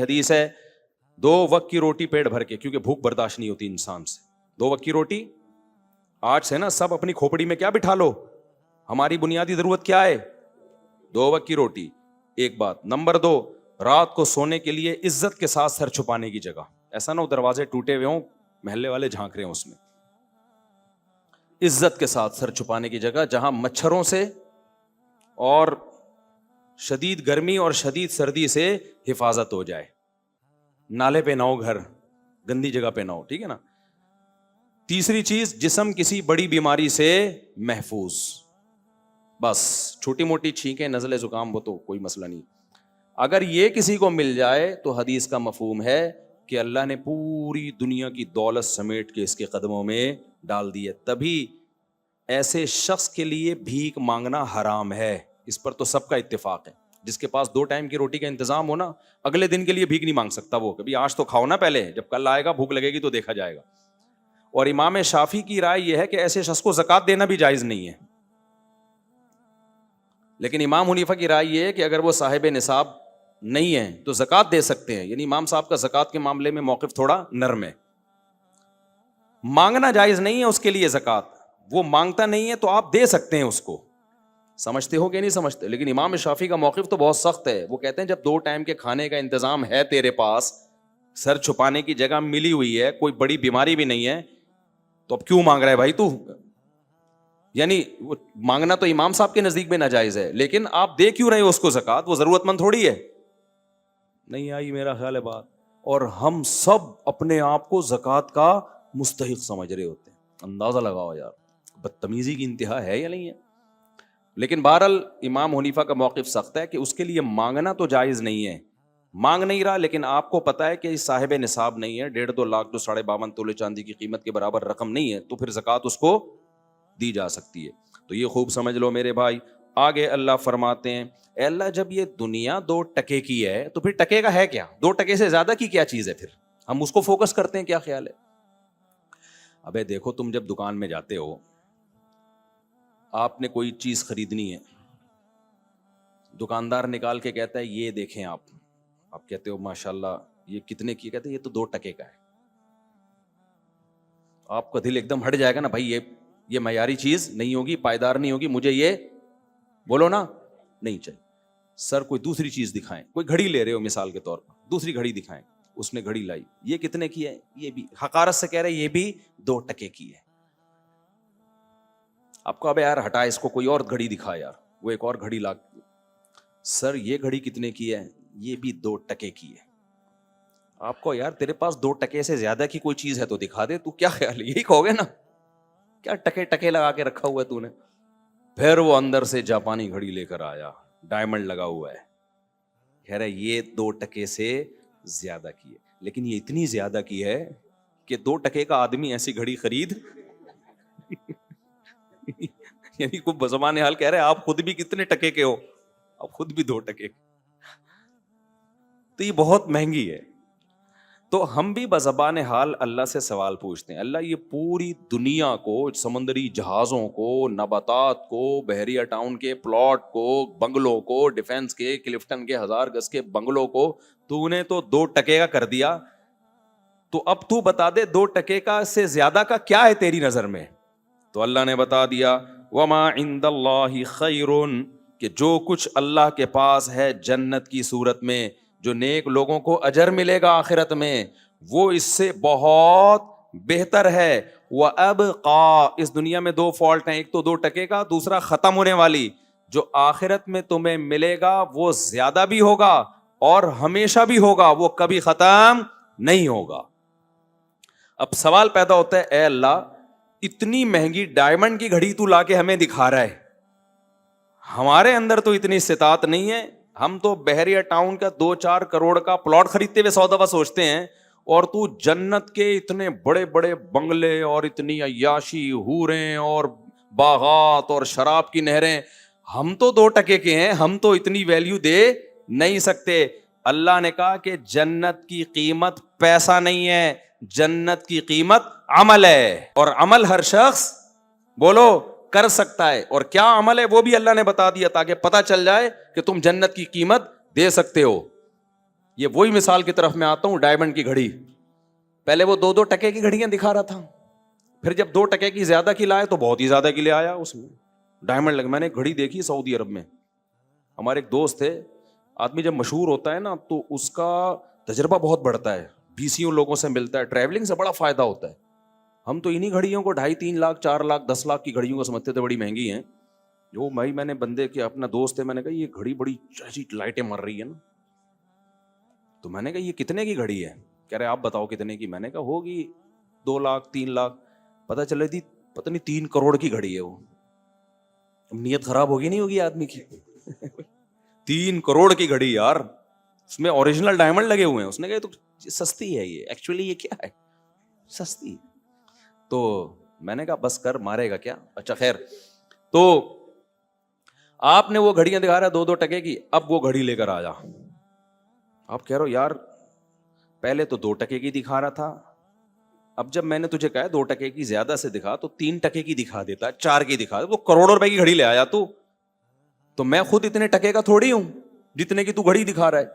حدیث ہے 2 وقت کی روٹی پیٹ بھر کے, کیونکہ بھوک برداشت نہیں ہوتی انسان سے. 2 وقت کی روٹی. آج سے نا سب اپنی کھوپڑی میں کیا بٹھا لو, ہماری بنیادی ضرورت کیا ہے؟ 2 وقت کی روٹی. ایک بات. نمبر 2, رات کو سونے کے لیے عزت کے ساتھ سر چھپانے کی جگہ. ایسا نہ ہو دروازے ٹوٹے ہوئے ہوں, محلے والے جھانک رہے ہوں اس میں. عزت کے ساتھ سر چھپانے کی جگہ جہاں مچھروں سے اور شدید گرمی اور شدید سردی سے حفاظت ہو جائے. نالے پہ نہ ہو گھر, گندی جگہ پہ نہ ہو, ٹھیک ہے نا. تیسری چیز, جسم کسی بڑی بیماری سے محفوظ. بس چھوٹی موٹی چھینکیں, نزلے, زکام ہو تو کوئی مسئلہ نہیں. اگر یہ کسی کو مل جائے تو حدیث کا مفہوم ہے کہ اللہ نے پوری دنیا کی دولت سمیٹ کے اس کے قدموں میں ڈال دی ہے. تبھی ایسے شخص کے لیے بھیک مانگنا حرام ہے. اس پر تو سب کا اتفاق ہے. جس کے پاس 2 ٹائم کی روٹی کا انتظام ہو نا, اگلے دن کے لیے بھیک نہیں مانگ سکتا وہ. کبھی آج تو کھاؤ نا پہلے, جب کل آئے گا بھوک لگے گی تو دیکھا جائے گا. اور امام شافعی کی رائے یہ ہے کہ ایسے شخص کو زکوٰۃ دینا بھی جائز نہیں ہے. لیکن امام حنیفہ کی رائے یہ ہے کہ اگر وہ صاحب نصاب نہیں ہے تو زکوٰۃ دے سکتے ہیں. یعنی امام صاحب کا زکوٰۃ کے معاملے میں موقف تھوڑا نرم ہے. مانگنا جائز نہیں ہے اس کے لیے زکوٰۃ. وہ مانگتا نہیں ہے تو آپ دے سکتے ہیں اس کو. سمجھتے ہو کہ نہیں سمجھتے؟ لیکن امام شافعی کا موقف تو بہت سخت ہے. وہ کہتے ہیں جب 2 ٹائم کے کھانے کا انتظام ہے تیرے پاس, سر چھپانے کی جگہ ملی ہوئی ہے, کوئی بڑی بیماری بھی نہیں ہے, تو اب کیوں مانگ رہا ہے بھائی تو؟ یعنی مانگنا تو امام صاحب کے نزدیک میں ناجائز ہے, لیکن آپ دے کیوں رہے ہو اس کو زکوٰۃ؟ وہ ضرورت مند تھوڑی ہے. نہیں آئی میرا خیال ہے بات. اور ہم سب اپنے آپ کو زکوٰۃ کا مستحق سمجھ رہے ہوتے ہیں. اندازہ لگاؤ یار, بدتمیزی کی انتہا ہے یا نہیں ہے. لیکن بہرحال امام حنیفہ کا موقف سخت ہے کہ اس کے لیے مانگنا تو جائز نہیں ہے. مانگ نہیں رہا, لیکن آپ کو پتا ہے کہ صاحب نصاب نہیں ہے, 1.5-2 لاکھ جو 52.5 تولے چاندی کی قیمت کے برابر رقم نہیں ہے, تو پھر زکوٰۃ اس کو دی جا سکتی ہے. تو یہ خوب سمجھ لو میرے بھائی. آگے اللہ فرماتے ہیں, اے اللہ جب یہ دنیا 2 ٹکے کی ہے تو پھر ٹکے کا ہے کیا؟ 2 ٹکے سے زیادہ کی کیا چیز ہے؟ پھر ہم اس کو فوکس کرتے ہیں, کیا خیال ہے؟ ابے دیکھو, تم جب دکان میں جاتے ہو, آپ نے کوئی چیز خریدنی ہے, دکاندار نکال کے کہتا ہے یہ دیکھیں آپ کہتے ہو ماشاءاللہ یہ کتنے کی؟ کہتے ہیں یہ تو 2 ٹکے کا ہے. آپ کا دل ایک دم ہٹ جائے گا نا, بھائی یہ معیاری چیز نہیں ہوگی, پائیدار نہیں ہوگی, مجھے یہ بولو نا نہیں چاہیے. سر کوئی دوسری چیز دکھائیں, کوئی گھڑی لے رہے ہو مثال کے طور پر, دوسری گھڑی دکھائیں. اس نے گھڑی لائی, یہ کتنے کی ہے؟ یہ بھی حقارت سے کہہ رہے یہ بھی 2 ٹکے کی ہے. آپ کو ابے یار ہٹا اس کو, کوئی اور گھڑی دکھا یار. وہ ایک اور گھڑی لا, سر یہ گھڑی کتنے کی ہے؟ یہ بھی 2 ٹکے کی ہے. آپ کو یار تیرے پاس 2 ٹکے سے زیادہ کی کوئی چیز ہے تو دکھا دے, تو کیا خیال ہے یہی کہو گے نا؟ کیا ٹکے لگا کے رکھا ہوا ہے تو نے؟ پھر وہ اندر سے جاپانی گھڑی لے کر آیا, ڈائمنڈ لگا ہوا ہے, کہہ رہا ہے یہ 2 ٹکے سے زیادہ کی ہے. لیکن یہ اتنی زیادہ کی ہے کہ 2 ٹکے کا آدمی ایسی گھڑی خرید یعنی کوئی بزبان حال کہہ رہے آپ خود بھی کتنے ٹکے کے ہو, آپ خود بھی 2 ٹکے. تو یہ بہت مہنگی ہے. تو ہم بھی بزبان حال اللہ سے سوال پوچھتے ہیں, اللہ یہ پوری دنیا کو, سمندری جہازوں کو, نباتات کو, بحریہ ٹاؤن کے پلاٹ کو, بنگلوں کو, ڈیفنس کے, کلفٹن کے 1000 گز کے بنگلوں کو تو نے تو 2 ٹکے کا کر دیا. تو اب تو بتا دے 2 ٹکے کا سے زیادہ کا کیا ہے تیری نظر میں؟ تو اللہ نے بتا دیا وما عند اللہ خیر, کہ جو کچھ اللہ کے پاس ہے جنت کی صورت میں, جو نیک لوگوں کو اجر ملے گا آخرت میں, وہ اس سے بہت بہتر ہے. وَأَبْقَى, اس دنیا میں 2 فالٹ ہیں, ایک تو 2 ٹکے کا, دوسرا ختم ہونے والی. جو آخرت میں تمہیں ملے گا وہ زیادہ بھی ہوگا اور ہمیشہ بھی ہوگا, وہ کبھی ختم نہیں ہوگا. اب سوال پیدا ہوتا ہے, اے اللہ اتنی مہنگی ڈائمنڈ کی گھڑی تو لا کے ہمیں دکھا رہا ہے, ہمارے اندر تو اتنی استطاعت نہیں ہے, ہم تو بحریہ ٹاؤن کا 2-4 کروڑ کا پلاٹ خریدتے ہوئے 100 دفعہ سوچتے ہیں, اور تو جنت کے اتنے بڑے بڑے بنگلے اور اتنی عیاشی, حوریں اور باغات اور شراب کی نہریں, ہم تو 2 ٹکے کے ہیں, ہم تو اتنی ویلیو دے نہیں سکتے. اللہ نے کہا کہ جنت کی قیمت پیسہ نہیں ہے, جنت کی قیمت عمل ہے, اور عمل ہر شخص بولو کر سکتا ہے. اور کیا عمل ہے وہ بھی اللہ نے بتا دیا تاکہ پتہ چل جائے کہ تم جنت کی قیمت دے سکتے ہو. یہ وہی مثال کی طرف میں آتا ہوں، ڈائمنڈ کی گھڑی. پہلے وہ 2 ٹکے کی گھڑیاں دکھا رہا تھا، پھر جب 2 ٹکے کی زیادہ کی لائے تو بہت ہی زیادہ کی لے آیا اس میں ڈائمنڈ لگا. میں نے ایک گھڑی دیکھی سعودی عرب میں، ہمارے ایک دوست تھے. آدمی جب مشہور ہوتا ہے نا تو اس کا تجربہ بہت بڑھتا ہے، 20 لوگوں سے ملتا ہے، ٹریولنگ سے بڑا فائدہ ہوتا ہے. ہم تو انہی گھڑیوں کو 2.5-3 لاکھ 4 لاکھ 10 لاکھ کی گھڑیوں کو سمجھتے تھے بڑی مہنگی ہیں. جو میں نے بندے کے اپنا دوست ہے، میں نے کہا یہ گھڑی بڑی ایسی لائٹیں مر رہی ہے نا. تو میں نے کہا یہ کتنے کی گھڑی ہے؟ کہہ رہے آپ بتاؤ کتنے کی. میں نے کہا ہوگی 2 لاکھ 3 لاکھ. پتہ چلے تھی پتہ نہیں 3 کروڑ کی گھڑی ہے وہ. نیت خراب ہوگی نہیں ہوگی آدمی کی 3 کروڑ کی گھڑی یار، اس میں اوریجنل ڈائمنڈ لگے ہوئے ہیں. اس نے کہا تو سستی ہے یہ، ایکچولی یہ کیا ہے سستی. تو میں نے کہا بس کر، مارے گا کیا. اچھا خیر. تو آپ نے وہ گھڑیاں دکھا رہا 2 ٹکے کی، اب وہ گھڑی لے کر آ جا. آپ کہہ رہے ہو یار پہلے تو 2 ٹکے کی دکھا رہا تھا، اب جب میں نے تجھے کہا 2 ٹکے کی زیادہ سے دکھا تو 3 ٹکے کی دکھا دیتا، 4 کی دکھا. وہ کروڑوں روپے کی گھڑی لے آیا تو میں خود اتنے ٹکے کا تھوڑی ہوں جتنے کی تو گھڑی دکھا رہا ہے.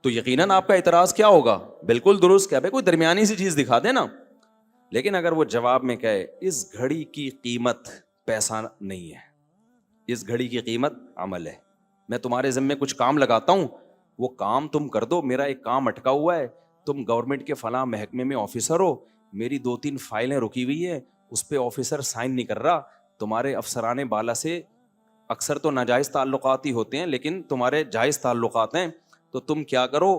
تو یقیناً آپ کا اعتراض کیا ہوگا؟ بالکل درست، کیا بھائی کوئی درمیانی سی چیز دکھا دے نا. لیکن اگر وہ جواب میں کہے اس گھڑی کی قیمت پیسہ نہیں ہے، اس گھڑی کی قیمت عمل ہے. میں تمہارے ذمے کچھ کام لگاتا ہوں، وہ کام تم کر دو. میرا ایک کام اٹکا ہوا ہے، تم گورنمنٹ کے فلاں محکمے میں آفیسر ہو، میری 2-3 فائلیں رکی ہوئی ہیں، اس پہ آفیسر سائن نہیں کر رہا. تمہارے افسران بالا سے اکثر تو ناجائز تعلقات ہی ہوتے ہیں، لیکن تمہارے جائز تعلقات ہیں، تو تم کیا کرو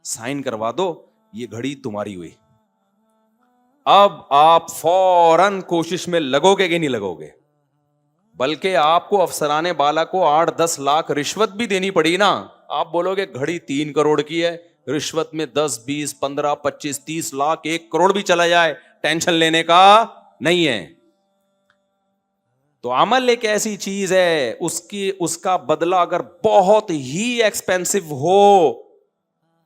سائن کروا دو، یہ گھڑی تمہاری ہوئی. اب آپ فوراً کوشش میں لگو گے کہ نہیں لگو گے؟ بلکہ آپ کو افسران بالا کو 8-10 لاکھ رشوت بھی دینی پڑی نا. آپ بولو گے گھڑی 3 کروڑ کی ہے، رشوت میں 10 20 15 25 30 لاکھ 1 کروڑ بھی چلا جائے ٹینشن لینے کا نہیں ہے. تو عمل ایک ایسی چیز ہے، اس کا بدلہ اگر بہت ہی ایکسپینسو ہو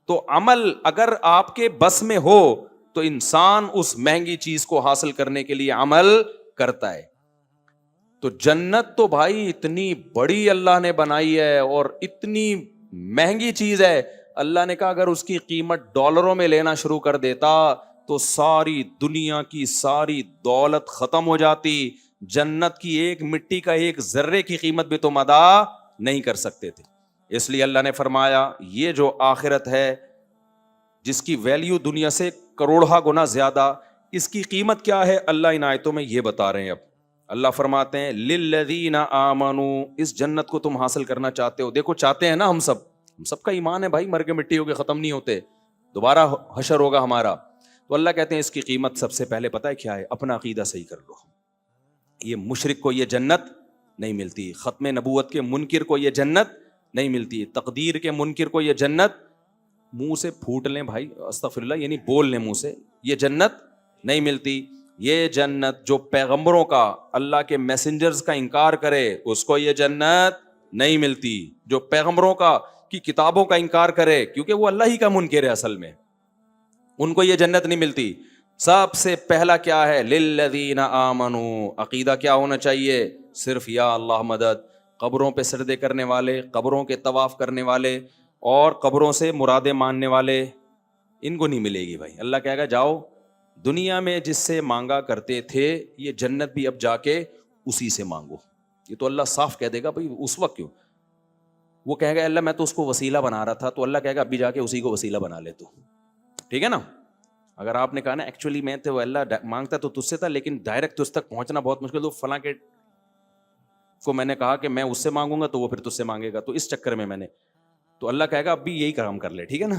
تو عمل اگر آپ کے بس میں ہو تو انسان اس مہنگی چیز کو حاصل کرنے کے لیے عمل کرتا ہے. تو جنت تو بھائی اتنی بڑی اللہ نے بنائی ہے اور اتنی مہنگی چیز ہے. اللہ نے کہا اگر اس کی قیمت ڈالروں میں لینا شروع کر دیتا تو ساری دنیا کی ساری دولت ختم ہو جاتی. جنت کی ایک مٹی کا ایک ذرے کی قیمت بھی تم ادا نہیں کر سکتے تھے. اس لیے اللہ نے فرمایا یہ جو آخرت ہے جس کی ویلیو دنیا سے کروڑہ گنا زیادہ، اس کی قیمت کیا ہے اللہ ان آیتوں میں یہ بتا رہے ہیں. اب اللہ فرماتے ہیں للذین آمنوا، اس جنت کو تم حاصل کرنا چاہتے ہو. دیکھو چاہتے ہیں نا ہم سب کا ایمان ہے بھائی، مر کے مٹی ہو کے ختم نہیں ہوتے، دوبارہ حشر ہوگا ہمارا. تو اللہ کہتے ہیں اس کی قیمت سب سے پہلے پتہ ہے کیا ہے؟ اپنا عقیدہ صحیح کر لو. یہ مشرک کو یہ جنت نہیں ملتی، ختم نبوت کے منکر کو یہ جنت نہیں ملتی، تقدیر کے منکر کو یہ جنت منہ سے پھوٹ لیں بھائی استغفر اللہ، یعنی بول لیں منہ سے، یہ جنت نہیں ملتی. یہ جنت جو پیغمبروں کا، اللہ کے میسنجرز کا انکار کرے اس کو یہ جنت نہیں ملتی. جو پیغمبروں کی کتابوں کا انکار کرے، کیونکہ وہ اللہ ہی کا منکر ہے اصل میں، ان کو یہ جنت نہیں ملتی. سب سے پہلا کیا ہے؟ للذین آمنوا. عقیدہ کیا ہونا چاہیے؟ صرف یا اللہ مدد. قبروں پہ سجدے کرنے والے، قبروں کے طواف کرنے والے اور قبروں سے مرادیں ماننے والے، ان کو نہیں ملے گی بھائی. اللہ کہے گا جاؤ دنیا میں جس سے مانگا کرتے تھے یہ جنت بھی اب جا کے اسی سے مانگو. یہ تو اللہ صاف کہہ دے گا بھائی. اس وقت کیوں؟ وہ کہے گا اللہ میں تو اس کو وسیلہ بنا رہا تھا، تو اللہ کہے گا ابھی جا کے اسی کو وسیلہ بنا لے تو. ٹھیک ہے نا؟ اگر آپ نے کہا نا ایکچولی میں تو اللہ مانگتا تو تجھ سے تھا لیکن ڈائریکٹ تجھ تک پہنچنا بہت مشکل، تو فلاں کے کو میں نے کہا کہ میں اس سے مانگوں گا تو وہ پھر تجھ سے مانگے گا، تو اس چکر میں نے تو اللہ کہے گا اب بھی یہی کام کر لے. ٹھیک ہے نا؟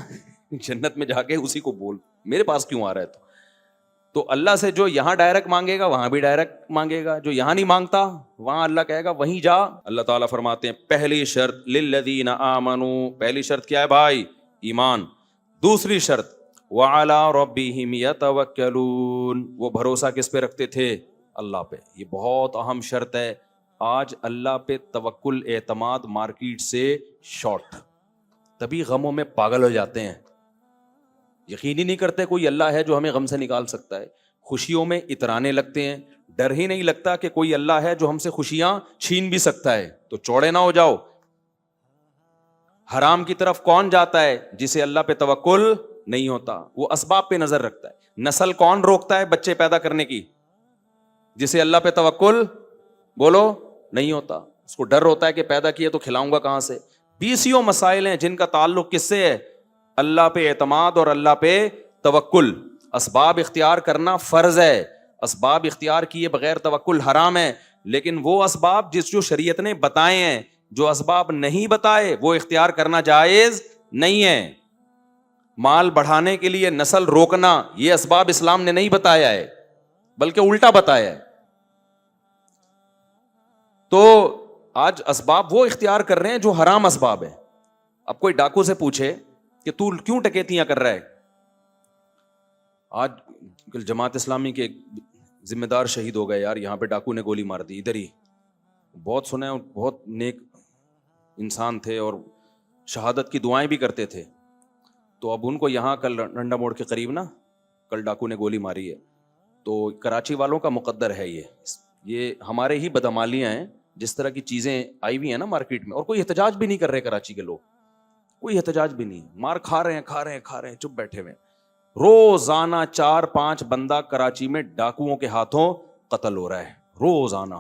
جنت میں جا کے اسی کو بول میرے پاس کیوں آ رہا ہے. تو اللہ سے جو یہاں ڈائریکٹ مانگے گا وہاں بھی ڈائریکٹ مانگے گا، جو یہاں نہیں مانگتا وہاں اللہ کہے گا وہیں جا. اللہ تعالیٰ فرماتے ہیں پہلی شرط للذین آمنوا، پہلی شرط کیا ہے بھائی؟ ایمان. دوسری شرط وعلی ربہم یتوکلون، وہ بھروسہ کس پہ رکھتے تھے؟ اللہ پہ. یہ بہت اہم شرط ہے. آج اللہ پہ توکل اعتماد مارکیٹ سے شارٹ، تبھی غموں میں پاگل ہو جاتے ہیں. یقین ہی نہیں کرتے کوئی اللہ ہے جو ہمیں غم سے نکال سکتا ہے. خوشیوں میں اترانے لگتے ہیں، ڈر ہی نہیں لگتا کہ کوئی اللہ ہے جو ہم سے خوشیاں چھین بھی سکتا ہے. تو چوڑے نہ ہو جاؤ. حرام کی طرف کون جاتا ہے؟ جسے اللہ پہ توکل نہیں ہوتا، وہ اسباب پہ نظر رکھتا ہے۔ نسل کون روکتا ہے بچے پیدا کرنے کی؟ جسے اللہ پہ توکل بولو نہیں ہوتا، اس کو ڈر ہوتا ہے کہ پیدا کیے تو کھلاؤں گا کہاں سے۔ 20 مسائل ہیں جن کا تعلق کس سے ہے؟ اللہ پہ اعتماد اور اللہ پہ توکل۔ اسباب اختیار کرنا فرض ہے، اسباب اختیار کیے بغیر توکل حرام ہے، لیکن وہ اسباب جو شریعت نے بتائے ہیں، جو اسباب نہیں بتائے وہ اختیار کرنا جائز نہیں ہے۔ مال بڑھانے کے لیے نسل روکنا، یہ اسباب اسلام نے نہیں بتایا ہے بلکہ الٹا بتایا ہے۔ تو آج اسباب وہ اختیار کر رہے ہیں جو حرام اسباب ہیں۔ اب کوئی ڈاکو سے پوچھے کہ تو کیوں ڈکیتیاں کر رہا ہے؟ آج کل جماعت اسلامی کے ذمہ دار شہید ہو گئے یار، یہاں پہ ڈاکو نے گولی مار دی ادھر ہی، بہت سنے اور بہت نیک انسان تھے اور شہادت کی دعائیں بھی کرتے تھے، تو اب ان کو یہاں کل ڈنڈا موڑ کے قریب نا کل ڈاکو نے گولی ماری ہے۔ تو کراچی والوں کا مقدر ہے یہ ہمارے ہی بدعمالیاں ہیں، جس طرح کی چیزیں آئی ہوئی ہیں نا مارکیٹ میں، اور کوئی احتجاج بھی نہیں کر رہے کراچی کے لوگ، کوئی احتجاج بھی نہیں، مار کھا رہے ہیں چپ بیٹھے ہوئے۔ روزانہ 4-5 بندہ کراچی میں ڈاکوؤں کے ہاتھوں قتل ہو رہا ہے روزانہ،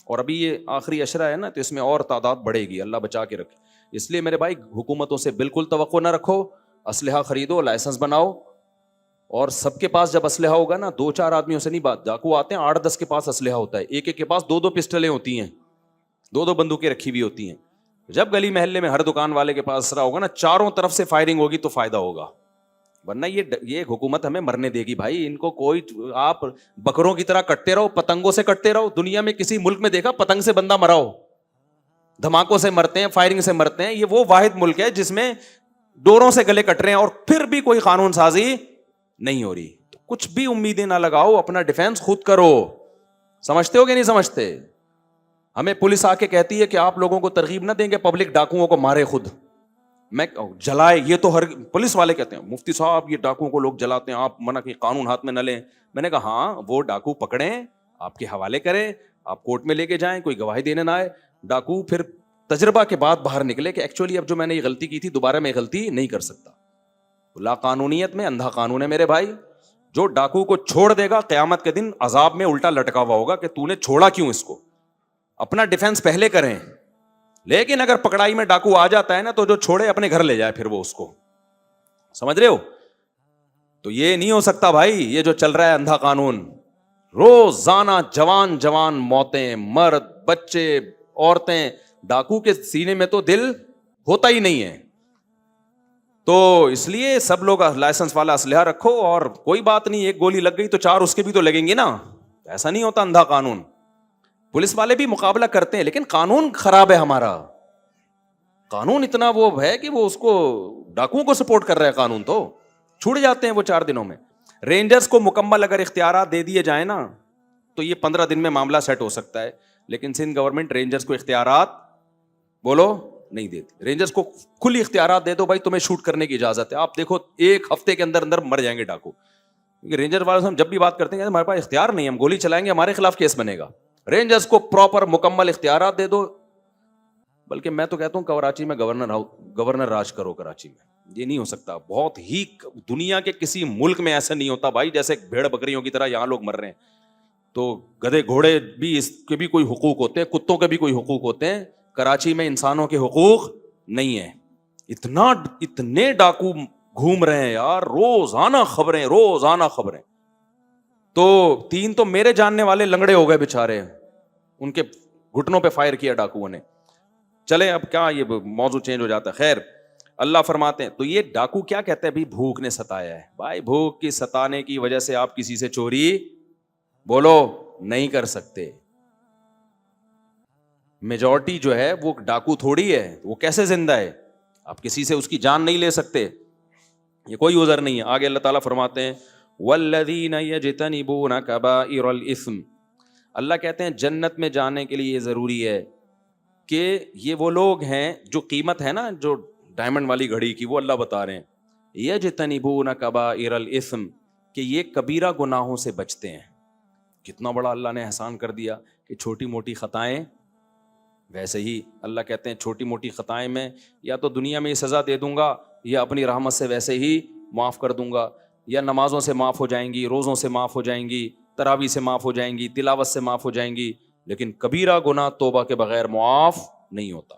اور ابھی یہ آخری اشرہ ہے نا تو اس میں اور تعداد بڑھے گی، اللہ بچا کے رکھے۔ اس لیے میرے بھائی حکومتوں سے بالکل توقع نہ رکھو، اسلحہ خریدو، لائسنس بناؤ، اور سب کے پاس جب اسلحہ ہوگا نا 2-4 آدمیوں سے نہیں بات، ڈاکو آتے ہیں 8-10 کے پاس اسلحہ ہوتا ہے، ایک کے پاس 2 پسٹلیں ہوتی ہیں، 2 بندوقیں رکھی ہوئی ہوتی ہیں۔ جب گلی محلے میں ہر دکان والے کے پاس اسلحہ ہوگا نا، چاروں طرف سے فائرنگ ہوگی تو فائدہ ہوگا، ورنہ یہ حکومت ہمیں مرنے دے گی بھائی۔ ان کو کوئی، آپ بکروں کی طرح کٹتے رہو، پتنگوں سے کٹتے رہو۔ دنیا میں کسی ملک میں دیکھا پتنگ سے بندہ مرا ہو؟ دھماکوں سے مرتے ہیں، فائرنگ سے مرتے ہیں۔ یہ وہ واحد ملک ہے جس میں ڈوروں سے گلے کٹ رہے ہیں اور پھر بھی کوئی قانون سازی نہیں ہو رہی۔ تو کچھ بھی امیدیں نہ لگاؤ، اپنا ڈیفینس خود کرو۔ سمجھتے ہو کہ نہیں سمجھتے؟ ہمیں پولیس آ کے کہتی ہے کہ آپ لوگوں کو ترغیب نہ دیں گے پبلک ڈاکوؤں کو مارے، خود میں جلائے، یہ تو ہر پولیس والے کہتے ہیں مفتی صاحب یہ ڈاکوؤں کو لوگ جلاتے ہیں، آپ منع کی، قانون ہاتھ میں نہ لیں۔ میں نے کہا ہاں، وہ ڈاکو پکڑیں، آپ کے حوالے کریں، آپ کورٹ میں لے کے جائیں، کوئی گواہی دینے نہ آئے، ڈاکو پھر تجربہ کے بعد باہر نکلے کہ ایکچولی اب جو میں نے یہ غلطی کی تھی دوبارہ میں غلطی نہیں کر سکتا۔ لا قانونیت میں اندھا قانون ہے میرے بھائی۔ جو ڈاکو کو چھوڑ دے گا قیامت کے دن عذاب میں الٹا لٹکا ہوا ہوگا کہ تو نے چھوڑا کیوں اس کو۔ اپنا ڈیفینس پہلے کریں، لیکن اگر پکڑائی میں ڈاکو آ جاتا ہے نا تو جو چھوڑے اپنے گھر لے جائے پھر وہ اس کو، سمجھ رہے ہو؟ تو یہ نہیں ہو سکتا بھائی، یہ جو چل رہا ہے اندھا قانون۔ روزانہ جوان موتیں، مرد، بچے، عورتیں، ڈاکو کے سینے میں تو دل ہوتا ہی نہیں ہے۔ تو اس لیے سب لوگ لائسنس والا اسلحہ رکھو، اور کوئی بات نہیں، ایک گولی لگ گئی تو 4 اس کے بھی تو لگیں گی نا، ایسا نہیں ہوتا اندھا قانون۔ پولیس والے بھی مقابلہ کرتے ہیں لیکن قانون خراب ہے ہمارا، قانون اتنا وہ ہے کہ وہ اس کو ڈاکوؤں کو سپورٹ کر رہا ہے، قانون تو چھوٹ جاتے ہیں وہ 4 دنوں میں۔ رینجرز کو مکمل اگر اختیارات دے دیے جائیں نا تو یہ 15 دن میں معاملہ سیٹ ہو سکتا ہے، لیکن سندھ گورنمنٹ رینجرز کو اختیارات بولو نہیں دیتی۔ رینجرز کو کھلی اختیارات دے دو بھائی، تمہیں شوٹ کرنے کی اجازت ہے، آپ دیکھو 1 ہفتے کے اندر اندر مر جائیں گے ڈاکو، کیونکہ رینجر والوں سے ہم جب بھی بات کرتے ہیں ہمارے پاس اختیار نہیں، ہم گولی چلائیں گے ہمارے خلاف کیس بنے گا۔ رینجرز کو پراپر مکمل اختیارات دے دو، بلکہ میں تو کہتا ہوں کراچی میں گورنر راج کرو کراچی میں۔ یہ نہیں ہو سکتا، بہت ہی دنیا کے کسی ملک میں ایسا نہیں ہوتا بھائی، جیسے بھیڑ بکریوں کی طرح یہاں لوگ مر رہے ہیں۔ تو گدھے گھوڑے بھی اس کے بھی کوئی حقوق ہوتے ہیں، کتوں کے بھی کوئی حقوق ہوتے ہیں، کراچی میں انسانوں کے حقوق نہیں ہے۔ اتنے ڈاکو گھوم رہے ہیں یار، روزانہ خبریں۔ تو 3 تو میرے جاننے والے لنگڑے ہو گئے بےچارے، ان کے گھٹنوں پہ فائر کیا ڈاکوؤں نے۔ چلے اب کیا یہ موضوع چینج ہو جاتا ہے، خیر اللہ فرماتے ہیں تو یہ ڈاکو کیا کہتے ہیں؟ بھوک نے ستایا ہے بھائی، بھوک کی ستانے کی وجہ سے آپ کسی سے چوری بولو نہیں کر سکتے۔ میجورٹی جو ہے وہ ڈاکو تھوڑی ہے، وہ کیسے زندہ ہے؟ آپ کسی سے اس کی جان نہیں لے سکتے، یہ کوئی عذر نہیں ہے۔ آگے اللہ تعالیٰ فرماتے ہیں والذین یجتنبون کبائر الاثم، اللہ کہتے ہیں جنت میں جانے کے لیے یہ ضروری ہے کہ یہ وہ لوگ ہیں جو قیمت ہے نا جو ڈائمنڈ والی گھڑی کی، وہ اللہ بتا رہے ہیں یجتنبون کبائر الاثم، کہ یہ کبیرہ گناہوں سے بچتے ہیں۔ کتنا بڑا اللہ نے احسان کر دیا کہ چھوٹی موٹی خطائیں ویسے ہی اللہ کہتے ہیں چھوٹی موٹی خطائیں میں یا تو دنیا میں یہ سزا دے دوں گا یا اپنی رحمت سے ویسے ہی معاف کر دوں گا، یا نمازوں سے معاف ہو جائیں گی، روزوں سے معاف ہو جائیں گی، تراویح سے معاف ہو جائیں گی، تلاوت سے معاف ہو جائیں گی، لیکن کبیرہ گناہ توبہ کے بغیر معاف نہیں ہوتا۔